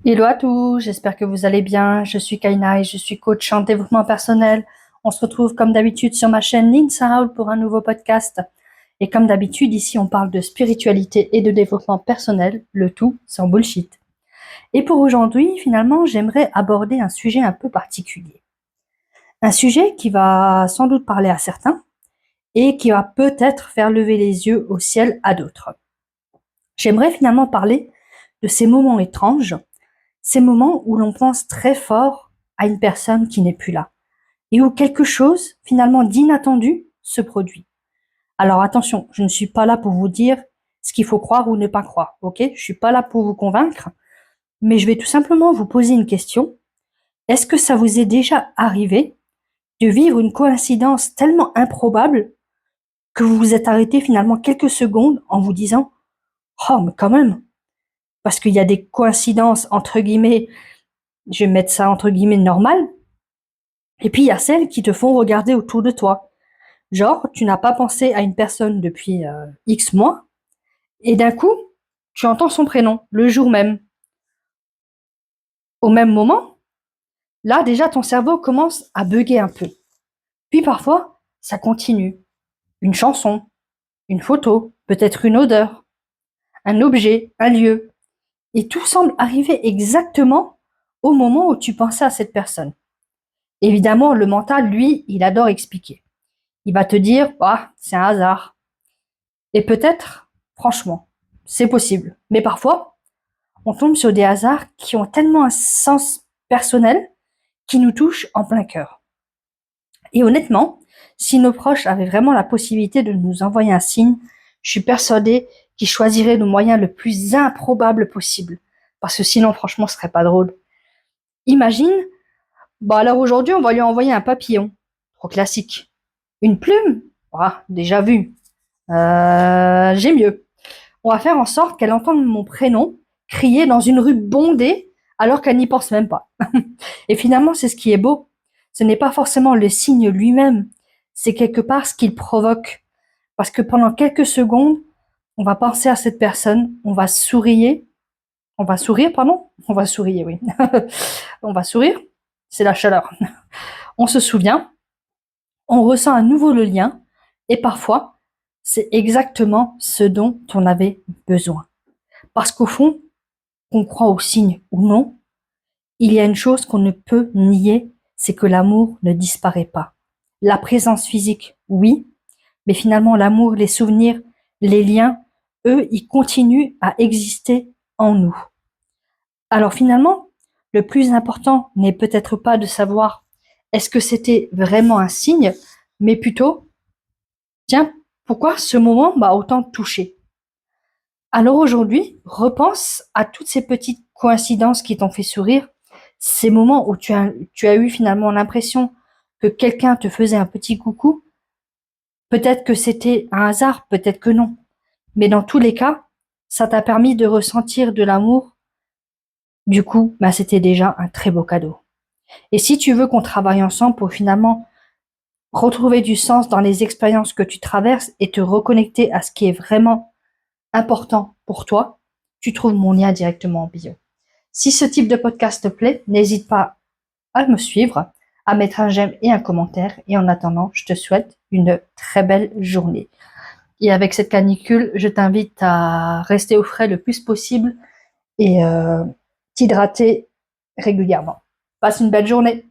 Hello à tous, j'espère que vous allez bien. Je suis Kaina et je suis coach en développement personnel. On se retrouve comme d'habitude sur ma chaîne Ninsa Raoul pour un nouveau podcast. Et comme d'habitude, ici on parle de spiritualité et de développement personnel, le tout sans bullshit. Et pour aujourd'hui, finalement, j'aimerais aborder un sujet un peu particulier. Un sujet qui va sans doute parler à certains et qui va peut-être faire lever les yeux au ciel à d'autres. J'aimerais finalement parler de ces moments étranges, ces moments où l'on pense très fort à une personne qui n'est plus là et où quelque chose finalement d'inattendu se produit. Alors attention, je ne suis pas là pour vous dire ce qu'il faut croire ou ne pas croire, ok? Je suis pas là pour vous convaincre, mais je vais tout simplement vous poser une question. Est-ce que ça vous est déjà arrivé de vivre une coïncidence tellement improbable que vous vous êtes arrêté finalement quelques secondes en vous disant «Oh, mais quand même!» Parce qu'il y a des coïncidences entre guillemets, je vais mettre ça entre guillemets normales, et puis il y a celles qui te font regarder autour de toi. Genre, tu n'as pas pensé à une personne depuis X mois, et d'un coup, tu entends son prénom, le jour même. Au même moment, là déjà ton cerveau commence à bugger un peu. Puis parfois, ça continue. Une chanson, une photo, peut-être une odeur, un objet, un lieu. Et tout semble arriver exactement au moment où tu pensais à cette personne. Évidemment, le mental, lui, il adore expliquer. Il va te dire, ah, c'est un hasard. Et peut-être, franchement, c'est possible. Mais parfois, on tombe sur des hasards qui ont tellement un sens personnel qui nous touchent en plein cœur. Et honnêtement, si nos proches avaient vraiment la possibilité de nous envoyer un signe, je suis persuadée qu'ils choisiraient le moyen le plus improbable possible. Parce que sinon, franchement, ce serait pas drôle. Imagine, bah alors aujourd'hui, on va lui envoyer un papillon. Trop classique. Une plume? Ah, déjà vu. J'ai mieux. On va faire en sorte qu'elle entende mon prénom crier dans une rue bondée alors qu'elle n'y pense même pas. Et finalement, c'est ce qui est beau. Ce n'est pas forcément le signe lui-même, c'est quelque part ce qu'il provoque. Parce que pendant quelques secondes, on va penser à cette personne, on va sourire, oui. On va sourire, c'est la chaleur. On se souvient, on ressent à nouveau le lien, et parfois, c'est exactement ce dont on avait besoin. Parce qu'au fond, qu'on croit aux signes ou non, il y a une chose qu'on ne peut nier, c'est que l'amour ne disparaît pas. La présence physique, oui, mais finalement l'amour, les souvenirs, les liens, eux, ils continuent à exister en nous. Alors finalement, le plus important n'est peut-être pas de savoir est-ce que c'était vraiment un signe, mais plutôt, tiens, pourquoi ce moment m'a autant touché? Alors aujourd'hui, repense à toutes ces petites coïncidences qui t'ont fait sourire, ces moments où tu as eu finalement l'impression que quelqu'un te faisait un petit coucou. Peut-être que c'était un hasard, peut-être que non. Mais dans tous les cas, ça t'a permis de ressentir de l'amour. Du coup, bah, c'était déjà un très beau cadeau. Et si tu veux qu'on travaille ensemble pour finalement retrouver du sens dans les expériences que tu traverses et te reconnecter à ce qui est vraiment important pour toi, tu trouves mon lien directement en bio. Si ce type de podcast te plaît, n'hésite pas à me suivre, à mettre un j'aime et un commentaire. Et en attendant, je te souhaite une très belle journée. Et avec cette canicule, je t'invite à rester au frais le plus possible et t'hydrater régulièrement. Passe une belle journée.